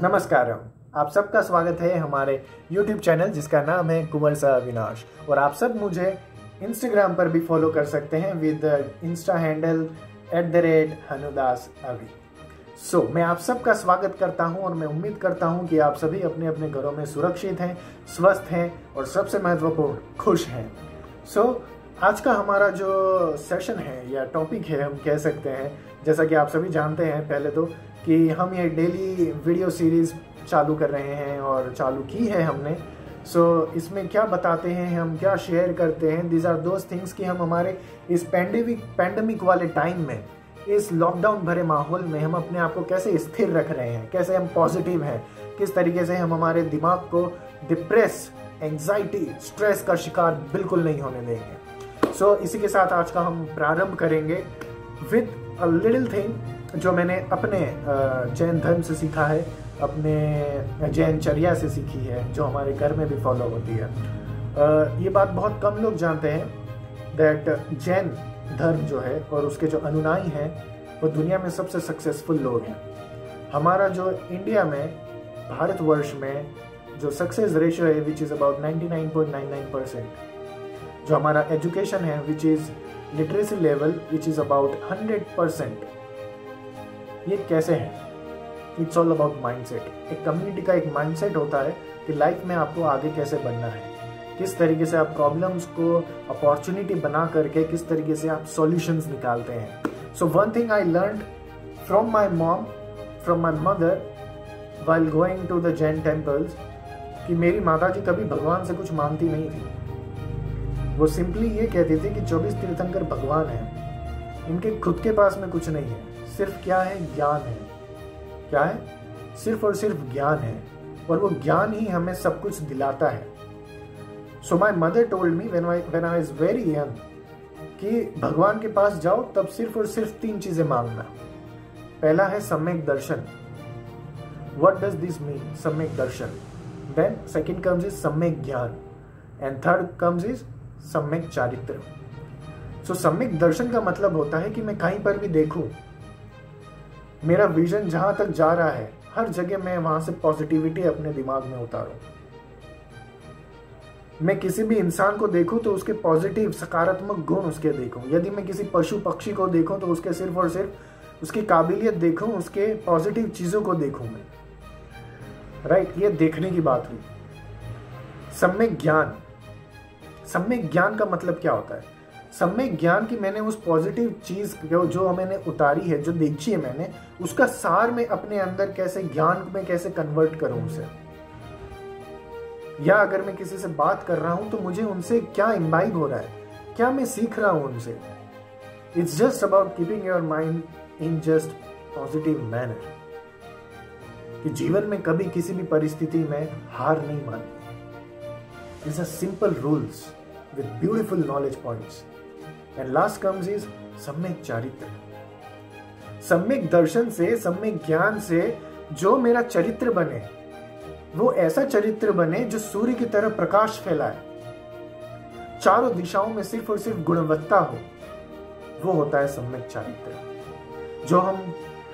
नमस्कार, आप सबका स्वागत है हमारे YouTube चैनल जिसका नाम है कुंवर सा अविनाश। और आप सब मुझे Instagram पर भी फॉलो कर सकते हैं विद इंस्टा हैंडल @hanudasavi। मैं आप सबका स्वागत करता हूं और मैं उम्मीद करता हूं कि आप सभी अपने अपने घरों में सुरक्षित हैं, स्वस्थ हैं और सबसे महत्वपूर्ण खुश हैं। आज का हमारा जो सेशन है या टॉपिक है, हम कह सकते हैं, जैसा कि आप सभी जानते हैं पहले तो कि हम ये डेली वीडियो सीरीज चालू कर रहे हैं और चालू की है हमने। इसमें क्या बताते हैं, हम क्या शेयर करते हैं, दीज आर दोज थिंग्स कि हम हमारे इस पैंडेमिक वाले टाइम में, इस लॉकडाउन भरे माहौल में हम अपने आप को कैसे स्थिर रख रहे हैं, कैसे हम पॉजिटिव हैं, किस तरीके से हम हमारे दिमाग को डिप्रेस, एंजाइटी, स्ट्रेस का शिकार बिल्कुल नहीं होने देंगे। इसी के साथ आज का हम प्रारंभ करेंगे विद अ लिटिल थिंग जो मैंने अपने जैन धर्म से सीखा है, अपने जैन चर्या से सीखी है, जो हमारे घर में भी फॉलो होती है। ये बात बहुत कम लोग जानते हैं दैट जैन धर्म जो है और उसके जो अनुयायी हैं वो दुनिया में सबसे सक्सेसफुल लोग हैं। हमारा जो इंडिया में, भारतवर्ष में जो सक्सेस रेशियो है विच इज़ अबाउट 99.99%, जो हमारा एजुकेशन है which is literacy level which is about 100%, ये कैसे है? It's all about mindset. एक कम्युनिटी का एक माइंडसेट होता है कि लाइफ में आपको आगे कैसे बढ़ना है, किस तरीके से आप प्रॉब्लम्स को अपॉर्चुनिटी बना करके किस तरीके से आप सॉल्यूशंस निकालते हैं। One thing I learned from my mom, from my mother while going to the Jain temples, कि मेरी माता जी कभी भगवान से कुछ मांगती नहीं थी। वो सिंपली ये कहती थी कि 24 तीर्थंकर भगवान हैं, इनके खुद के पास में कुछ नहीं है, सिर्फ क्या है, ज्ञान है। क्या है? सिर्फ और सिर्फ ज्ञान है, और वो ज्ञान ही हमें सब कुछ दिलाता है। My mother told me when I was very young कि भगवान के पास जाओ तब सिर्फ और सिर्फ 3 चीजें मांगना। पहला है सम्यक दर्शन। What does this mean? सम्यक दर्शन। देन सेकंड कम्स इज सम्यक ज्ञान, एंड थर्ड कम्स इज सम्यक चारित्र। सम्यक दर्शन का मतलब होता है कि मैं कहीं पर भी देखूं, मेरा विजन जहां तक जा रहा है, हर जगह मैं वहां से पॉजिटिविटी अपने दिमाग में उतारूं। मैं किसी भी इंसान को देखूं तो उसके पॉजिटिव, सकारात्मक गुण उसके देखूं। यदि मैं किसी पशु पक्षी को देखूं तो उसके सिर्फ और सिर्फ उसकी काबिलियत देखूं, उसके पॉजिटिव चीजों को देखूं मैं। राइट, ये देखने की बात हुई। सम्यक ज्ञान। सम्यक ज्ञान का मतलब क्या होता है? सम्यक ज्ञान की मैंने उस पॉजिटिव चीज जो मैंने उतारी है, जो देखी है मैंने, उसका सार में अपने अंदर कैसे ज्ञान में कैसे कन्वर्ट करूं उसे। या अगर मैं किसी से बात कर रहा हूं तो मुझे उनसे क्या इम्बाइब हो रहा है, क्या मैं सीख रहा हूं उनसे। It's just about keeping your mind in just positive manner, कि जीवन में कभी किसी भी परिस्थिति में हार नहीं माननी। These are simple rules with beautiful knowledge points. And last comes is सम्यक चारित्र। सम्यक दर्शन से, सम्यक ज्ञान से जो मेरा चरित्र बने, वो ऐसा चरित्र बने जो सूर्य की तरह प्रकाश फैलाए, चारों दिशाओं में सिर्फ और सिर्फ गुणवत्ता हो, वो होता है सम्यक चारित्र। जो हम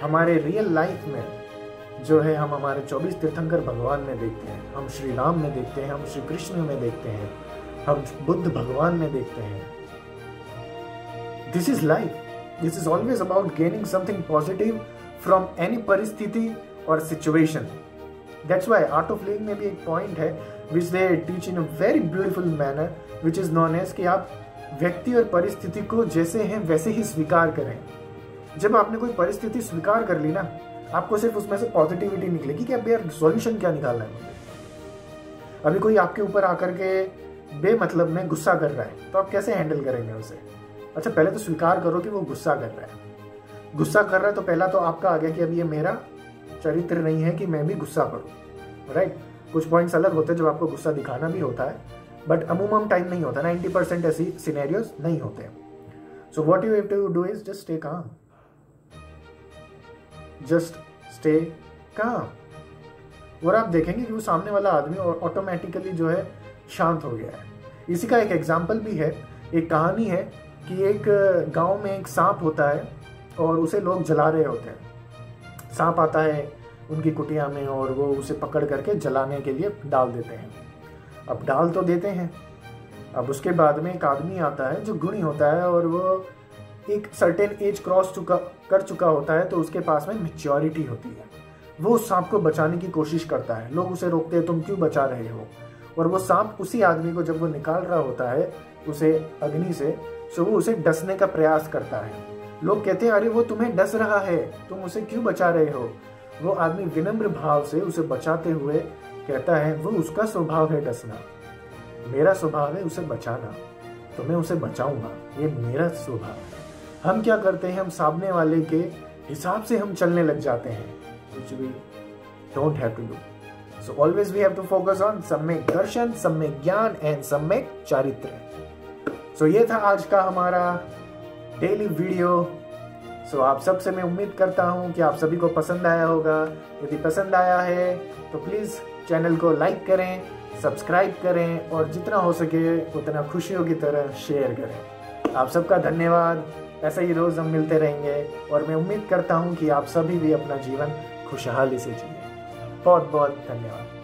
हमारे रियल लाइफ में जो है, हम हमारे 24 तीर्थंकर भगवान में देखते हैं, हम श्री राम में देखते हैं, हम श्री कृष्ण में देखते हैं, हम बुद्ध भगवान में देखते हैं। This is life. This is always about gaining something positive from any परिस्थिति और situation. That's why Art of Living में भी एक पॉइंट है which they teach in a very beautiful manner which is known as कि आप व्यक्ति और परिस्थिति को जैसे हैं वैसे ही स्वीकार करें। जब आपने कोई परिस्थिति स्वीकार कर ली ना, आपको सिर्फ उसमें से पॉजिटिविटी निकलेगी कि अब यार सॉल्यूशन क्या निकालना है मुझे। अभी कोई आपके ऊपर आकर के बेमतलब में गुस्सा कर रहा है तो आप कैसे हैंडल करेंगे उसे? अच्छा, पहले तो स्वीकार करो कि वो गुस्सा कर रहा है। गुस्सा कर रहा है तो पहला तो आपका आ गया कि अब ये मेरा चरित्र नहीं है कि मैं भी गुस्सा करूं। राइट, कुछ पॉइंट्स अलग होते हैं जब आपको गुस्सा दिखाना भी होता है, बट अमूमन टाइम नहीं होता। 90% ऐसी सिनेरियोस नहीं होते। So what you have to do is just stay calm. Just stay calm. और आप देखेंगे कि वो सामने वाला आदमी ऑटोमेटिकली जो है शांत हो गया है। इसी का एक एग्जाम्पल भी है। एक कहानी है कि एक गांव में एक सांप होता है और उसे लोग जला रहे होते हैं। सांप आता है, उनकी कुटिया में और वो उसे पकड़ करके जलाने के लिए डाल देते हैं। अब डाल तो देते हैं, अब उसके बाद में एक आदमी आता है जो गुणी होता है और वो एक सर्टेन एज कर चुका होता है, तो उसके पास में मैच्योरिटी होती है। वो उस सांप को बचाने की कोशिश करता है। लोग उसे रोकते हैं, तुम क्यों बचा रहे हो? और वो सांप उसी आदमी को जब वो निकाल रहा होता है उसे अग्नि से, तो वो उसे डसने का प्रयास करता है। लोग कहते हैं अरे वो तुम्हें डस रहा है, तुम उसे क्यों बचा रहे हो? वो आदमी विनम्र भाव से उसे बचाते हुए कहता है वो उसका स्वभाव है डसना, मेरा स्वभाव है उसे बचाना, तो मैं उसे बचाऊंगा, ये मेरा स्वभाव है। हम क्या करते हैं, हम सामने वाले के हिसाब से हम चलने लग जाते हैं, which we don't have to do. So always we have to focus on सम्यक दर्शन, सम्यक ज्ञान एंड सम्यक चारित्र। So ये था आज का हमारा डेली वीडियो। So आप सबसे मैं उम्मीद करता हूँ कि आप सभी को पसंद आया होगा। यदि पसंद आया है तो प्लीज़ चैनल को लाइक करें, सब्सक्राइब करें और जितना हो सके उतना खुशियों की तरह शेयर करें। आप सबका धन्यवाद। ऐसा ही रोज़ हम मिलते रहेंगे और मैं उम्मीद करता हूँ कि आप सभी भी अपना जीवन खुशहाली से जिए। बहुत बहुत धन्यवाद।